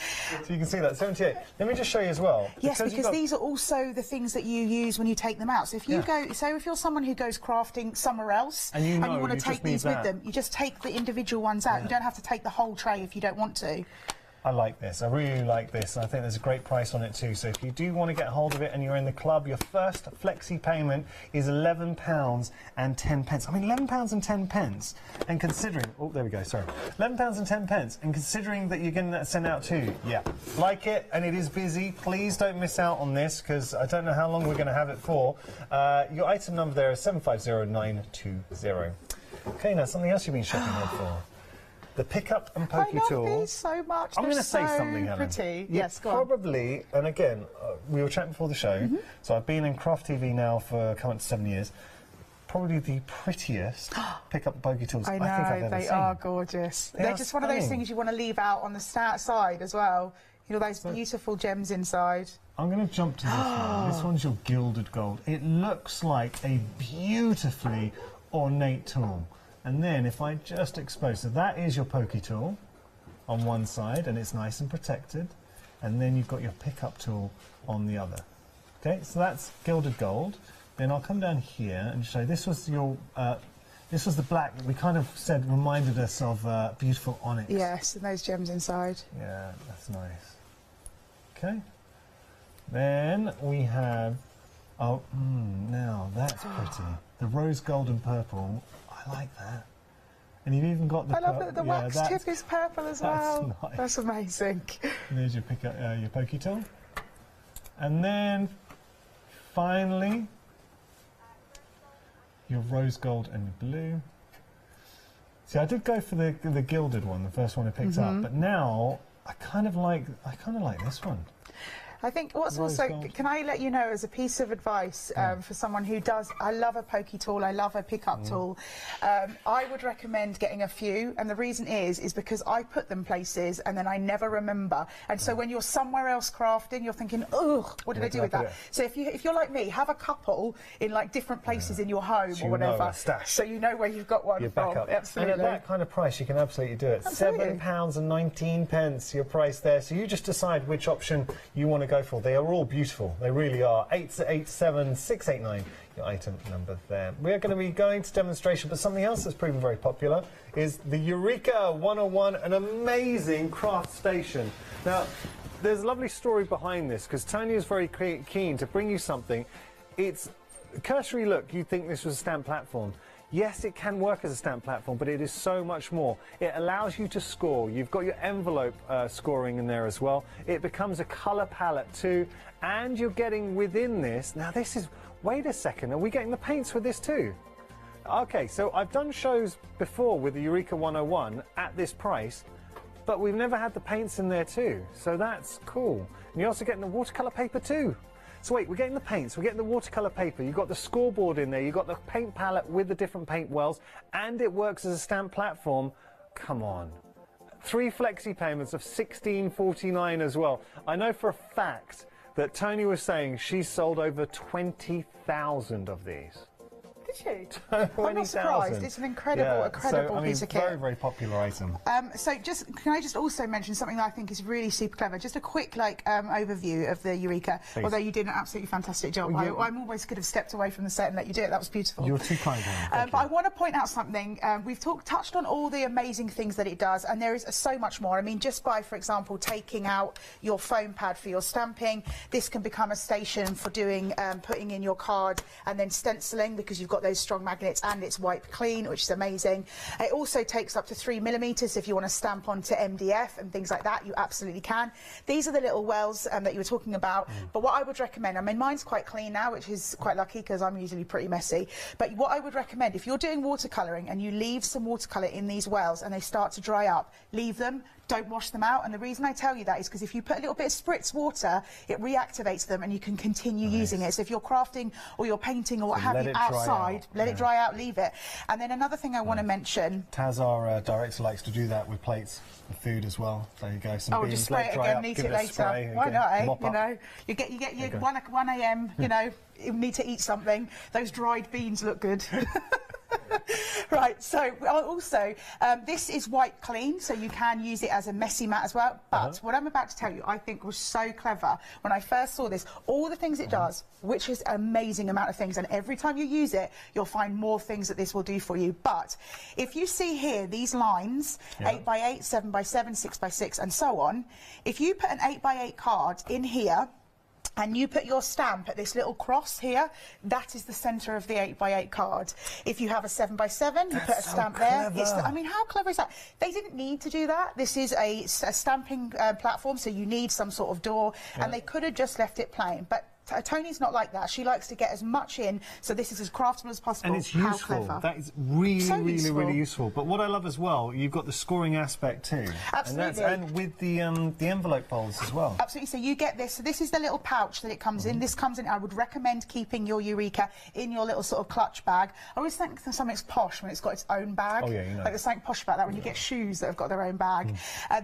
So you can see that 78. Let me just show you as well. Yes, because these are also the things that you use when you take them out. So if you go, so if you're someone who goes crafting somewhere else and you want to take these with them, you just take the individual ones out. You don't have to take the whole tray if you don't want to. I like this. I really like this. And I think there's a great price on it too. So if you do want to get hold of it and you're in the club, your first flexi payment is £11 and 10 pence. I mean, £11 and 10 pence. And considering, oh, there we go, sorry. £11 and 10 pence. And considering that you're getting that sent out too, yeah. Like it, and it is busy. Please don't miss out on this, because I don't know how long we're going to have it for. Your item number there is 750920. Okay, now something else you've been shopping on for. The pickup and pokey tool. I love these so much. I'm going to say something, Helen. Pretty. Yes, go on. Probably, and again, we were chatting before the show, so I've been in craft TV now for coming to 7 years. Probably the prettiest pickup and pokey tools I think I've ever seen. They are gorgeous. They're just one of those things you want to leave out on the side as well. Those beautiful gems inside. I'm going to jump to this one. This one's your gilded gold. It looks like a beautifully ornate tool. And then if I just expose, so that is your pokey tool on one side, and it's nice and protected. And then you've got your pickup tool on the other. Okay, so that's gilded gold. Then I'll come down here and show this was your, this was the black that we kind of said reminded us of beautiful onyx. Yes, and those gems inside. Yeah, that's nice. Okay. Then we have, now that's pretty. The rose gold and purple. I like that. And you've even got the... I love that the wax tip is purple as well. Nice. That's amazing. And there's your your pokey tool. And then, finally, your rose gold and blue. See, I did go for the gilded one, the first one I picked up, but now I kind of like this one. I think what's also, can I let you know as a piece of advice for someone who does, I love a pokey tool, I love a pickup tool, I would recommend getting a few, and the reason is because I put them places and then I never remember, and so when you're somewhere else crafting, you're thinking, ugh, what did I do with that? So if you're like me, have a couple in like different places in your home or whatever, so you know where you've got one from. Absolutely. And at that kind of price, you can absolutely do it. £7 and 19 pence, your price there. So you just decide which option you want to go for. They are all beautiful. They really are. 887689, your item number there. We are going to be going to demonstration, but something else that's proven very popular is the Eureka 101, an amazing craft station. Now, there's a lovely story behind this, because Tony is very keen to bring you something. It's cursory look, you'd think this was a stamp platform. Yes, it can work as a stamp platform, but it is so much more. It allows you to score. You've got your envelope scoring in there as well. It becomes a colour palette too, and you're getting within this. Now this is, wait a second, are we getting the paints with this too? Okay, so I've done shows before with the Eureka 101 at this price, but we've never had the paints in there too, so that's cool. And you're also getting the watercolour paper too. So wait, we're getting the paints, we're getting the watercolour paper, you've got the scoreboard in there, you've got the paint palette with the different paint wells, and it works as a stamp platform. Come on. 3 flexi payments of £16.49 as well. I know for a fact that Tony was saying she's sold over 20,000 of these. Did you? I'm not surprised. It's an incredible, piece of kit. Very, very popular item. So can I just also mention something that I think is really super clever? Just a quick overview of the Eureka. Please. Although you did an absolutely fantastic job. Well, I almost could have stepped away from the set and let you do it. That was beautiful. You're too kind. But I want to point out something. We've touched on all the amazing things that it does, and there is so much more. I mean, just by, for example, taking out your foam pad for your stamping, this can become a station for doing putting in your card and then stenciling, because you've got those strong magnets, and it's wipe clean, which is amazing. It also takes up to 3mm if you want to stamp onto MDF and things like that. You absolutely can. These are the little wells that you were talking about. But what I would recommend, I mean, mine's quite clean now, which is quite lucky because I'm usually pretty messy. But what I would recommend, if you're doing watercolouring and you leave some watercolour in these wells and they start to dry up, leave them. Don't wash them out, and the reason I tell you that is because if you put a little bit of spritz water, it reactivates them and you can continue using it. So if you're crafting or you're painting or what have you outside, let it dry out, leave it. And then another thing I want to mention. Taz, our director, likes to do that with plates and food as well. There you go. Some beans, just spray it again, neat it later. Why not, eh? You know, you get your 1 a.m. You know, you need to eat something. Those dried beans look good. Right, so also this is wipe clean, so you can use it as a messy mat as well. But what I'm about to tell you, I think was so clever when I first saw this. All the things it does, which is an amazing amount of things, and every time you use it, you'll find more things that this will do for you. But if you see here these lines, 8x8, 7x7, 6x6, and so on, if you put an 8x8 card in here, and you put your stamp at this little cross here, that is the centre of the 8x8 card. If you have a 7x7, you put a stamp there. I mean, how clever is that? They didn't need to do that. This is a stamping platform, so you need some sort of door, and they could have just left it plain. But Tony's not like that. She likes to get as much in, so this is as craftable as possible. And it's useful. That is really, really useful. But what I love as well, you've got the scoring aspect too. Absolutely. And with the envelope folds as well. Absolutely. So you get this. So this is the little pouch that it comes in. This comes in. I would recommend keeping your Eureka in your little sort of clutch bag. I always think something's posh when it's got its own bag. Oh yeah, you know. Like there's something posh about that when you get shoes that have got their own bag.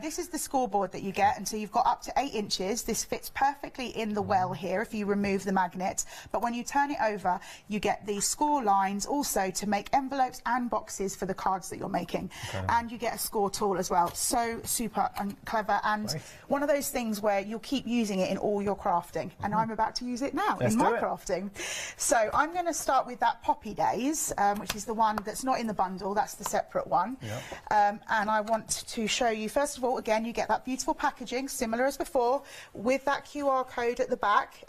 This is the scoreboard that you get, and so you've got up to 8 inches. This fits perfectly in the well here if you remove the magnet, but when you turn it over, you get the score lines also to make envelopes and boxes for the cards that you're making. And you get a score tool as well. So super and clever, and one of those things where you'll keep using it in all your crafting, and I'm about to use it now in my crafting. So I'm going to start with that Poppy Days, which is the one that's not in the bundle, that's the separate one. And I want to show you, first of all, again, you get that beautiful packaging, similar as before, with that QR code at the back,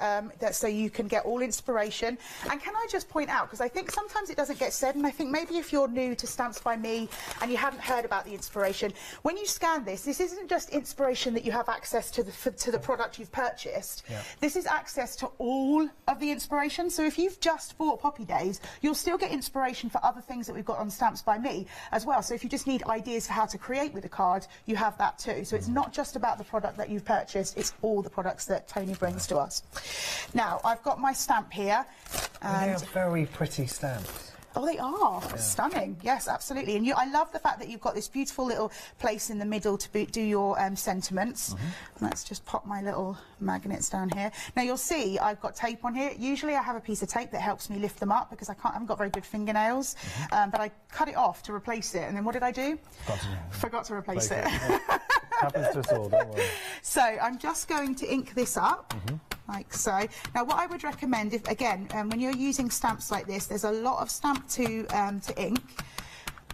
so you can get all inspiration. And can I just point out, because I think sometimes it doesn't get said, and I think maybe if you're new to Stamps by Me and you haven't heard about the inspiration, when you scan this isn't just inspiration that you have access to the product you've purchased. This is access to all of the inspiration. So if you've just bought Poppy Days, you'll still get inspiration for other things that we've got on Stamps by Me as well. So if you just need ideas for how to create with a card, you have that too. So it's not just about the product that you've purchased, it's all the products that Tony brings to us. Now, I've got my stamp here. And they are very pretty stamps. Oh, they are. Stunning. Yes, absolutely. And I love the fact that you've got this beautiful little place in the middle to do your sentiments. Let's just pop my little magnets down here. Now, you'll see I've got tape on here. Usually I have a piece of tape that helps me lift them up because I haven't got very good fingernails. But I cut it off to replace it. And then what did I do? Forgot to replace it. Happens to us all, don't worry. So I'm just going to ink this up. Like so. Now, what I would recommend, if again, when you're using stamps like this, there's a lot of stamp to ink.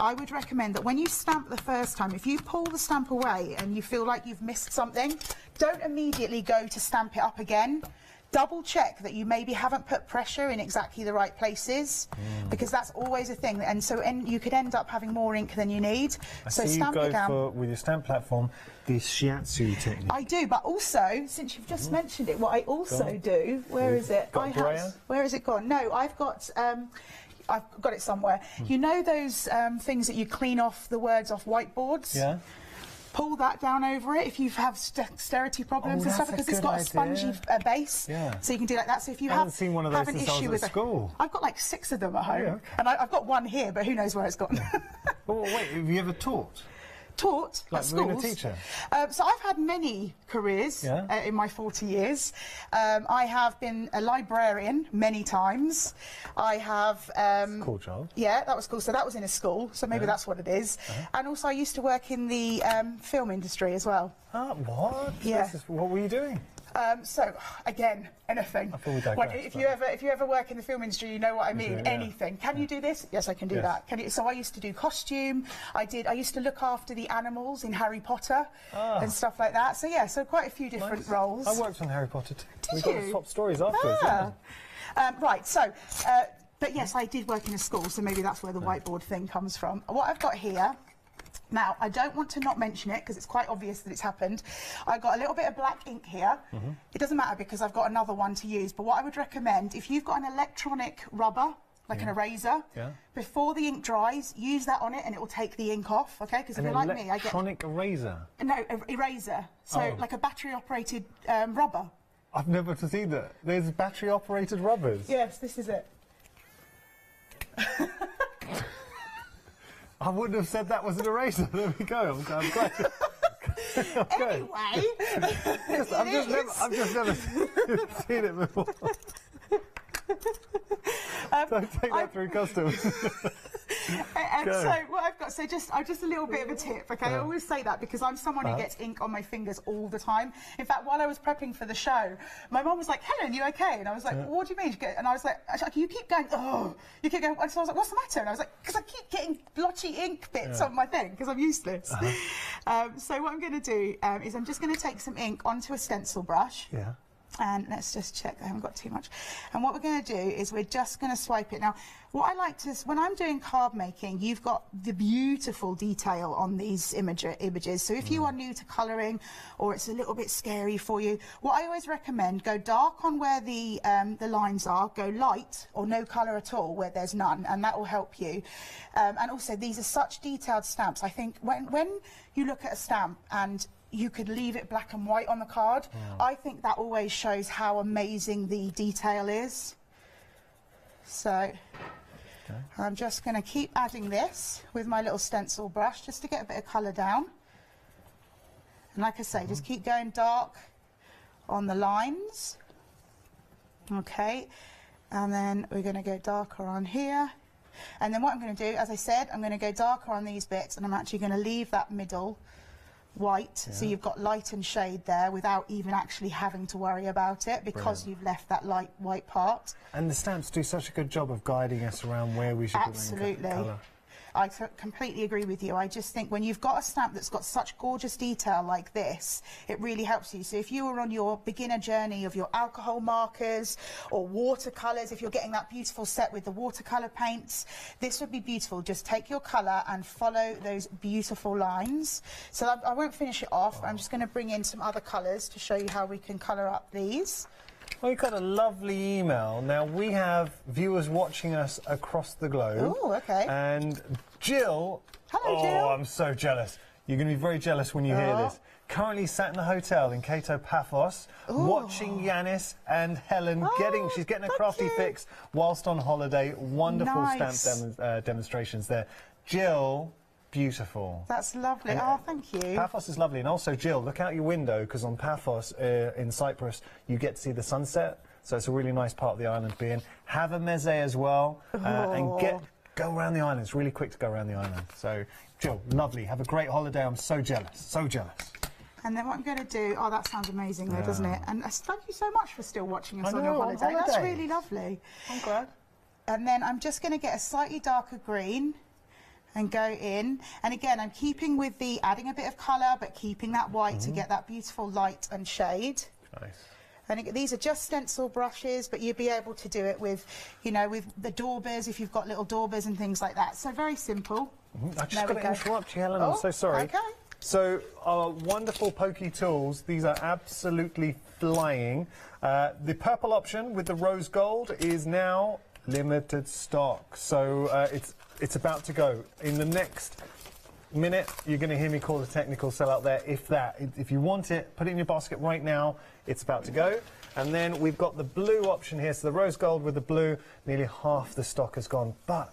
I would recommend that when you stamp the first time, if you pull the stamp away and you feel like you've missed something, don't immediately go to stamp it up again. Double check that you maybe haven't put pressure in exactly the right places, because that's always a thing, and so you could end up having more ink than you need. So stamp it down. With your stamp platform, the shiatsu technique. I do, but also, since you've just mentioned it, what I also do, where is it? Where has it gone? No, I've got it somewhere. You know those things that you clean off the words off whiteboards? Yeah. Pull that down over it if you have dexterity problems and stuff, because it's got a spongy base, so you can do like that. So if you have seen one of those an issue with school, I've got like 6 of them at home, and I've got one here, but who knows where it's gone. Oh wait, have you ever taught? taught Like at being a schools. teacher? So I've had many careers in my 40 years. I have been a librarian many times. I have... Cool job. Yeah, that was cool. So that was in a school, so maybe that's what it is. And also I used to work in the film industry as well. What? Yeah. What were you doing? So again, anything. I thought we digressed, Like, if you ever work in the film industry, you know what I mean. Yeah. Anything. Can you do this? Yes, I can do that. Can you? So I used to do costume. I used to look after the animals in Harry Potter and stuff like that. So yeah, so quite a few different roles. I worked on Harry Potter too. Did We you? got to swap stories afterwards. Right. So. But yes, I did work in a school, so maybe that's where the whiteboard thing comes from. What I've got here. Now, I don't want to not mention it because it's quite obvious that it's happened. I got a little bit of black ink here. It doesn't matter because I've got another one to use. But what I would recommend, if you've got an electronic rubber, like an eraser, before the ink dries, use that on it and it will take the ink off, okay? Because if you're like me, I get... electronic eraser? No, eraser. So like a battery-operated rubber. I've never seen that. There's battery-operated rubbers? Yes, this is it. I wouldn't have said that was an eraser. There we go. I'm glad. Anyway, I've just never seen it before. Don't take that through customs. And so what I've got, just a little bit of a tip, okay? I always say that because I'm someone who gets ink on my fingers all the time. In fact, while I was prepping for the show, my mum was like, "Helen, you okay?" And I was like, well, "What do you mean?" And I was like, "You keep going, oh, you keep going." And so I was like, "What's the matter?" And I was like, "Because I keep getting blotchy ink bits on my thing because I'm useless." So what I'm going to do is I'm just going to take some ink onto a stencil brush. Yeah. And let's just check I haven't got too much. And what we're going to do is we're just going to swipe it. Now, what I like to, when I'm doing card making, you've got the beautiful detail on these images. So if you are new to colouring or it's a little bit scary for you, what I always recommend, go dark on where the lines are, go light or no colour at all where there's none, and that will help you. And also, these are such detailed stamps. I think when you look at a stamp and you could leave it black and white on the card. I think that always shows how amazing the detail is. So I'm just going to keep adding this with my little stencil brush just to get a bit of colour down. And like I say, just keep going dark on the lines. Okay, and then we're going to go darker on here. And then what I'm going to do, as I said, I'm going to go darker on these bits, and I'm actually going to leave that middle white, so you've got light and shade there without even actually having to worry about it because you've left that light white part. And the stamps do such a good job of guiding us around where we should put the colour. I completely agree with you. I just think when you've got a stamp that's got such gorgeous detail like this, it really helps you. So if you were on your beginner journey of your alcohol markers or watercolours, if you're getting that beautiful set with the watercolour paints, this would be beautiful. Just take your colour and follow those beautiful lines. So I won't finish it off. I'm just going to bring in some other colours to show you how we can colour up these. Well, we got a lovely email. Now, we have viewers watching us across the globe. Oh, okay. And Jill... Hello, Jill. Oh, I'm so jealous. You're going to be very jealous when you hear this. Currently sat in a hotel in Cato Paphos, watching Yanis and Helen she's getting a crafty fix whilst on holiday. Wonderful stamp demonstrations there. Jill... Beautiful. That's lovely. Oh, thank you. Paphos is lovely. And also, Jill, look out your window, because on Paphos in Cyprus, you get to see the sunset. So it's a really nice part of the island to be in. Have a meze as well. And go around the island. It's really quick to go around the island. So, Jill, lovely. Have a great holiday. I'm so jealous. So jealous. And then what I'm going to do... Oh, that sounds amazing, though, doesn't it? And thank you so much for still watching us on your holiday. That's really lovely. I'm glad. And then I'm just going to get a slightly darker green and go in, and again I'm keeping with the adding a bit of colour but keeping that white to get that beautiful light and shade. Nice. And these are just stencil brushes, but you'd be able to do it with, you know, with the daubers if you've got little daubers and things like that. So very simple. I just got to interrupt you, Helen. I'm so sorry. Okay. So our wonderful pokey tools, these are absolutely flying. The purple option with the rose gold is now limited stock, so it's about to go. In the next minute, you're going to hear me call the technical sell out there. If you want it, put it in your basket right now. It's about to go. And then we've got the blue option here, so the rose gold with the blue, nearly half the stock has gone. But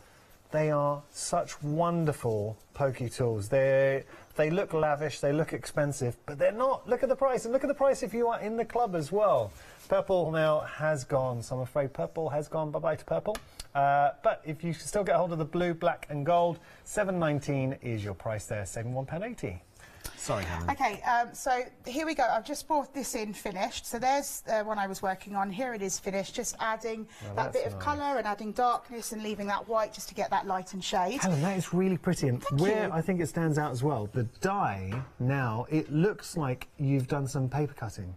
they are such wonderful pokey tools. They look lavish, they look expensive, but they're not. Look at the price, and look at the price if you are in the club as well. Purple now has gone, so I'm afraid purple has gone. Bye-bye to purple. But if you still get hold of the blue, black and gold, £7.19 is your price there, saving £1.80. Sorry, Helen. Okay, so here we go. I've just brought this in finished. So there's the one I was working on. Here it is finished, just adding that bit of colour and adding darkness and leaving that white just to get that light and shade. Helen, that is really pretty. And where I think it stands out as well, the die now, it looks like you've done some paper cutting.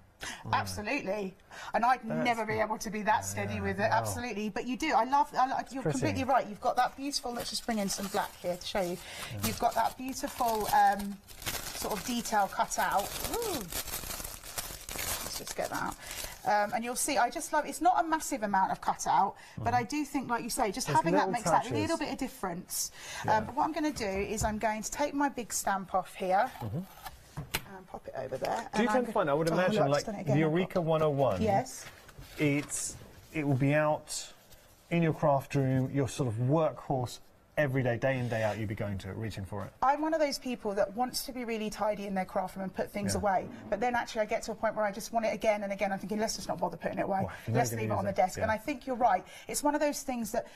Absolutely, and I'd never be able to be that steady with it. Absolutely, but you do. I like. You're completely right. You've got that beautiful. Let's just bring in some black here to show you. You've got that beautiful sort of detail cut out. Ooh. Let's just get that out. And you'll see, I just love. It's not a massive amount of cut out, but I do think, like you say, just having that makes that little bit of difference. But what I'm going to do is I'm going to take my big stamp off here. And pop it over there. Do you tend to find, I would imagine, like the Eureka 101, yes, it will be out in your craft room, your sort of workhorse every day, day in, day out, you'd be going to it, reaching for it. I'm one of those people that wants to be really tidy in their craft room and put things away, but then actually I get to a point where I just want it again and again. I'm thinking, let's just not bother putting it away. Let's leave it on the desk. And I think you're right. It's one of those things that,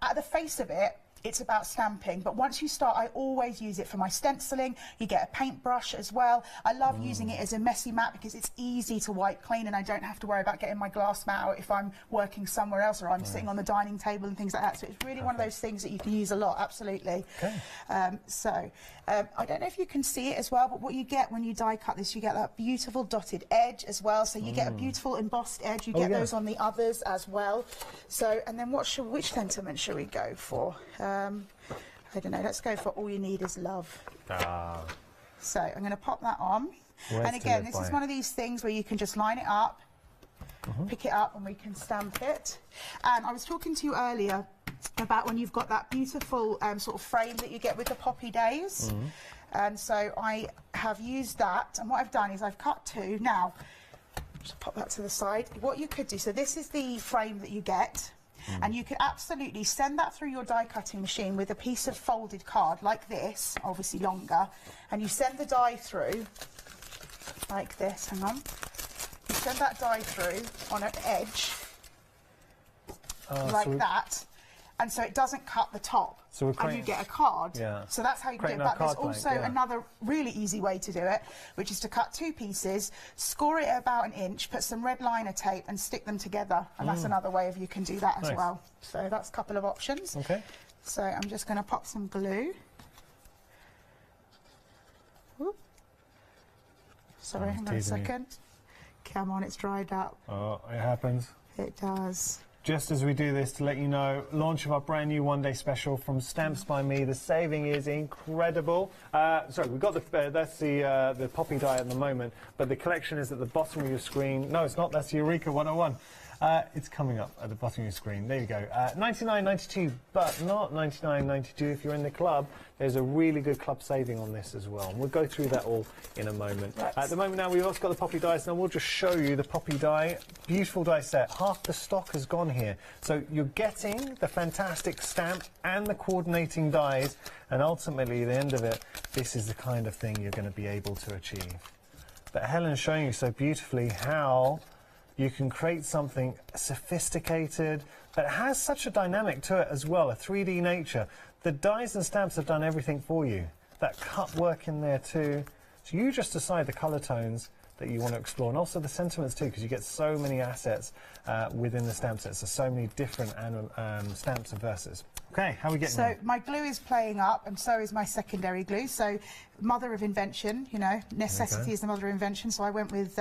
at the face of it, it's about stamping, but once you start, I always use it for my stenciling. You get a paintbrush as well. I love using it as a messy mat because it's easy to wipe clean and I don't have to worry about getting my glass mat out if I'm working somewhere else or I'm sitting on the dining table and things like that. So it's really one of those things that you can use a lot, absolutely. Okay. I don't know if you can see it as well, but what you get when you die cut this, you get that beautiful dotted edge as well. So you get a beautiful embossed edge. You get those on the others as well. So, and then which sentiment should we go for? I don't know, let's go for all you need is love. So I'm going to pop that on. And again, this is one of these things where you can just line it up, pick it up and we can stamp it. And I was talking to you earlier about when you've got that beautiful sort of frame that you get with the poppy days. And so I have used that, and what I've done is I've cut two. Now, just pop that to the side. What you could do, so this is the frame that you get. And you could absolutely send that through your die cutting machine with a piece of folded card like this, obviously longer, and you send the die through like this. Hang on. You send that die through on an edge like that, and so it doesn't cut the top. So and you get a card. So that's how you do it. But there's also another really easy way to do it, which is to cut two pieces, score it at about 1 inch, put some red liner tape and stick them together. And that's another way of you can do that as well. So that's a couple of options. Okay. So I'm just going to pop some glue. Whoop. Sorry, hang on a second. Come on, it's dried up. Oh, it happens. It does. Just as we do this, to let you know, launch of our brand new one-day special from Stamps by Me. The saving is incredible. Sorry, we've got that's the poppy die at the moment, but the collection is at the bottom of your screen. No, it's not. That's the Eureka 101. It's coming up at the bottom of your screen. There you go. $99.92, but not $99.92 if you're in the club. There's a really good club saving on this as well. And we'll go through that all in a moment. At the moment now, we've also got the poppy dies. Now we'll just show you the poppy die. Beautiful die set. Half the stock has gone here. So you're getting the fantastic stamp and the coordinating dies. And ultimately, at the end of it, this is the kind of thing you're going to be able to achieve. But Helen's showing you so beautifully how you can create something sophisticated, but it has such a dynamic to it as well, a 3D nature. The dies and stamps have done everything for you. That cut work in there too. So you just decide the colour tones that you want to explore, and also the sentiments too, because you get so many assets within the stamp sets. There's so many different stamps and verses. Okay, how are we getting on? So my glue is playing up, and so is my secondary glue. So mother of invention, you know, necessity is the mother of invention. So I went with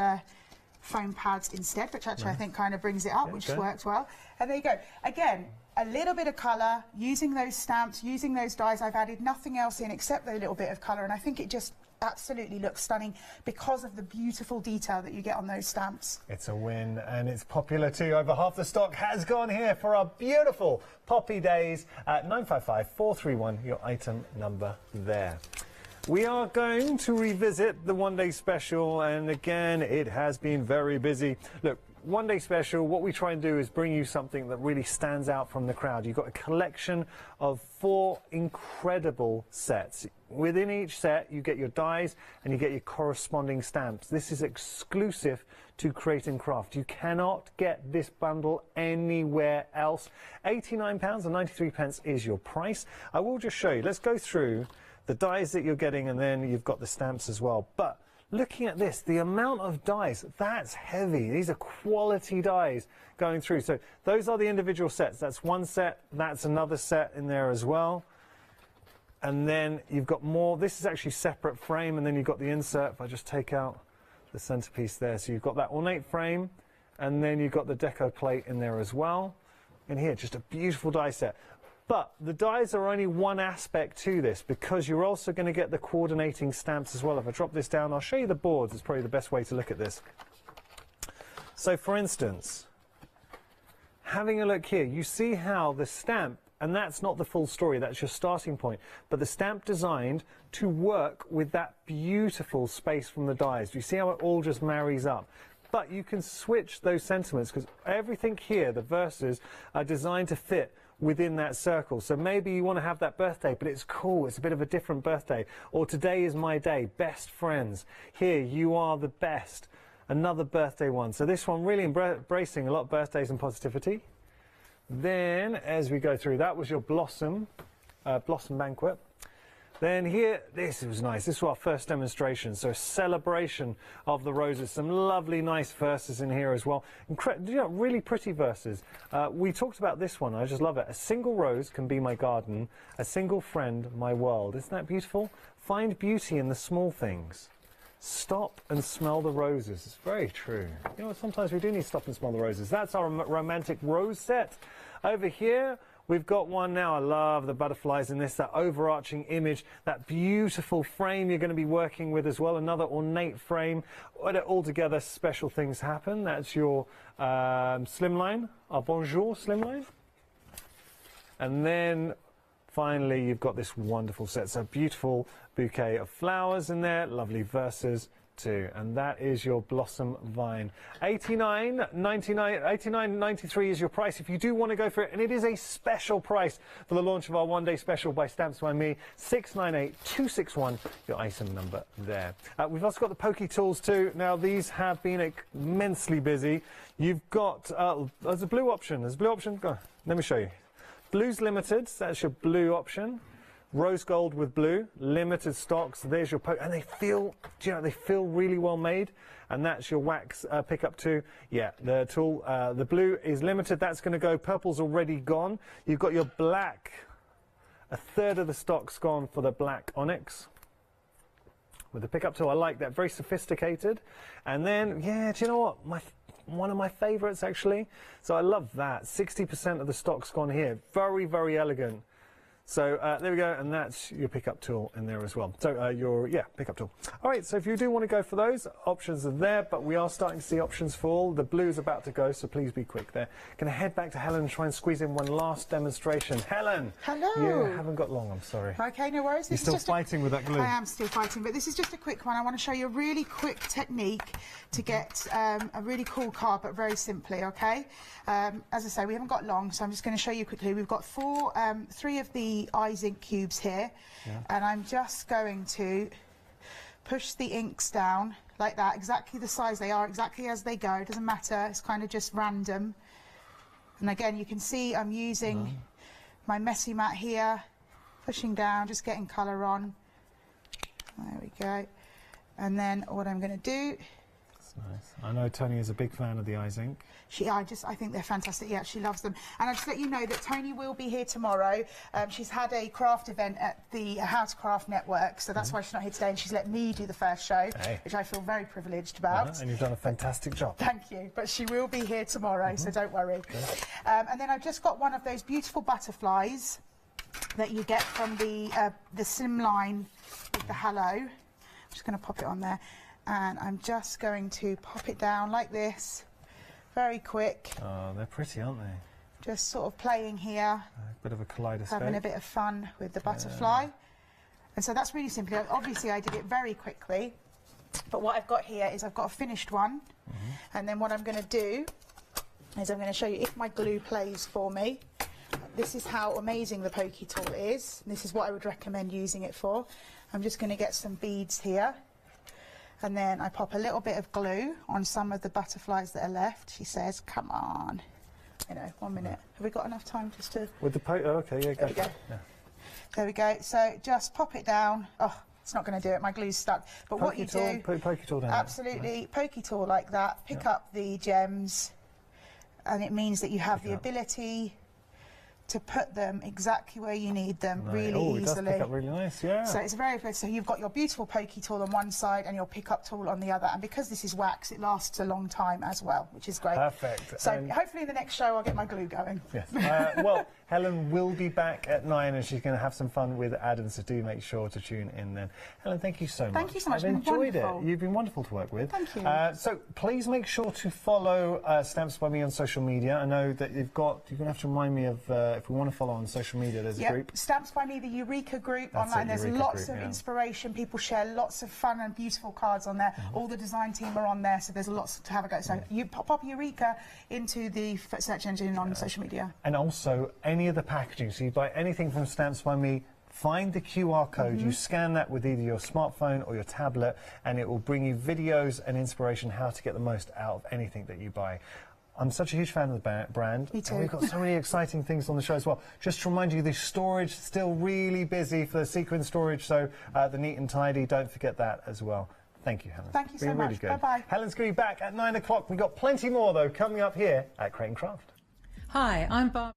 foam pads instead, which actually I think kind of brings it up, which works well. And there you go. Again, a little bit of colour, using those stamps, using those dies. I've added nothing else in except a little bit of colour, and I think it just absolutely looks stunning because of the beautiful detail that you get on those stamps. It's a win, and it's popular too. Over half the stock has gone here for our beautiful Poppy Days at 955431, your item number there. We are going to revisit the one-day special, and again, it has been very busy. Look, One Day Special, what we try and do is bring you something that really stands out from the crowd. You've got a collection of 4 incredible sets. Within each set, you get your dies and you get your corresponding stamps. This is exclusive to Create and Craft. You cannot get this bundle anywhere else. £89.93 is your price. I will just show you. Let's go through the dies that you're getting, and then you've got the stamps as well. But looking at this, the amount of dies, that's heavy. These are quality dies going through. So those are the individual sets. That's one set, that's another set in there as well. And then you've got more. This is actually separate frame, and then you've got the insert. If I just take out the centerpiece there. So you've got that ornate frame, and then you've got the deco plate in there as well. And here, just a beautiful die set. But the dies are only one aspect to this, because you're also going to get the coordinating stamps as well. If I drop this down, I'll show you the boards. It's probably the best way to look at this. So for instance, having a look here, you see how the stamp, and that's not the full story, that's your starting point, but the stamp designed to work with that beautiful space from the dies. Do you see how it all just marries up? But you can switch those sentiments, because everything here, the verses, are designed to fit within that circle. So maybe you want to have that birthday, but it's cool, it's a bit of a different birthday. Or today is my day, best friends. Here, you are the best. Another birthday one. So this one really embracing a lot of birthdays and positivity. Then, as we go through, that was your Blossom Banquet. Then here, this was nice. This was our first demonstration. So a celebration of the roses. Some lovely, nice verses in here as well. Really pretty verses. We talked about this one. I just love it. A single rose can be my garden. A single friend, my world. Isn't that beautiful? Find beauty in the small things. Stop and smell the roses. It's very true. You know, sometimes we do need to stop and smell the roses. That's our romantic rose set. Over here, we've got one now. I love the butterflies in this, that overarching image, that beautiful frame you're going to be working with as well. Another ornate frame. All together, special things happen. That's your slimline, our Bonjour slimline. And then finally, you've got this wonderful set. So beautiful bouquet of flowers in there, lovely verses too. And that is your Blossom Vine. $89.93 is your price if you do want to go for it. And it is a special price for the launch of our one-day special by Stamps by Me. 698-261, your item number there. We've also got the pokey tools too. Now, these have been immensely busy. You've got, there's a blue option. There's a blue option. Go on, let me show you. Blue's limited, so that's your blue option. Rose gold with blue, limited stocks. There's your and they feel, do you know, they feel really well made. And that's your wax pickup too. Yeah, the tool, the blue is limited. That's going to go. Purple's already gone. You've got your black. A third of the stock's gone for the black onyx. With the pickup tool, I like that. Very sophisticated. And then, yeah, do you know what? One of my favorites actually. So I love that. 60% of the stock's gone here. Very, very elegant. So there we go, and that's your pickup tool in there as well. So your pickup tool. All right, so if you do want to go for those, options are there, but we are starting to see options for all. The blue is about to go, so please be quick there. Going to head back to Helen and try and squeeze in one last demonstration. Helen! Hello! You haven't got long, I'm sorry. Okay, no worries. You're still fighting with that glue. I am still fighting, but this is just a quick one. I want to show you a really quick technique to get a really cool card, but very simply, okay? As I say, we haven't got long, so I'm just going to show you quickly. We've got three of the eyes ink cubes here, and I'm just going to push the inks down like that, exactly the size they are, exactly as they go. It doesn't matter, it's kind of just random. And again, you can see I'm using my messy mat here, pushing down, just getting colour on. There we go. And then what I'm going to do, nice. I know Tony is a big fan of the eyes ink. I think they're fantastic. Yeah, she loves them. And I'll just let you know that Tony will be here tomorrow. She's had a craft event at the How to Craft Network, so that's why she's not here today, and she's let me do the first show, which I feel very privileged about. And you've done a fantastic job. Thank you. But she will be here tomorrow, so don't worry. And then I've just got one of those beautiful butterflies that you get from the slimline with the halo. I'm just going to pop it on there. And I'm just going to pop it down like this, very quick. Oh, they're pretty, aren't they? Just sort of playing here. A bit of a kaleidoscope. Having a bit of fun with the butterfly. And so that's really simple. Obviously, I did it very quickly. But what I've got here is I've got a finished one. And then what I'm going to do is I'm going to show you if my glue plays for me. This is how amazing the pokey tool is. This is what I would recommend using it for. I'm just going to get some beads here. And then I pop a little bit of glue on some of the butterflies that are left. She says, come on. You know, 1 minute. Have we got enough time just to... With the pokey, okay, yeah, there we go. Yeah. There we go. So just pop it down. Oh, it's not going to do it. My glue's stuck. But what you do... Put pokey tool down. Absolutely. Pokey tool like that. Pick up the gems. And it means that you have the ability to put them exactly where you need them really easily. It does pick up really nice, yeah. So it's very good. So you've got your beautiful pokey tool on one side and your pickup tool on the other. And because this is wax, it lasts a long time as well, which is great. Perfect. So hopefully in the next show I'll get my glue going. Yes. Well, Helen will be back at 9 and she's going to have some fun with Adam, so do make sure to tune in then. Helen, thank you so much. Thank you so much. I've enjoyed wonderful. it. You've been wonderful to work with. Thank you. So please make sure to follow Stamps by Me on social media. I know that you're going to have to remind me of, if we want to follow on social media, there's a group. Stamps by Me, the Eureka group. That's online. it, There's Eureka lots group, of yeah. inspiration. People share lots of fun and beautiful cards on there. All the design team are on there, so there's lots to have a go. So you pop Eureka into the search engine on social media. And also, any of the packaging. So you buy anything from Stamps by Me, find the QR code, you scan that with either your smartphone or your tablet, and it will bring you videos and inspiration how to get the most out of anything that you buy. I'm such a huge fan of the brand. Me too. And we've got so many exciting things on the show as well. Just to remind you, the storage is still really busy for the sequin storage, so the neat and tidy, don't forget that as well. Thank you, Helen. Thank you so Been much. really good. Bye-bye. Helen's going to be back at 9 o'clock. We've got plenty more, though, coming up here at Crate & Craft. Hi, I'm Barb.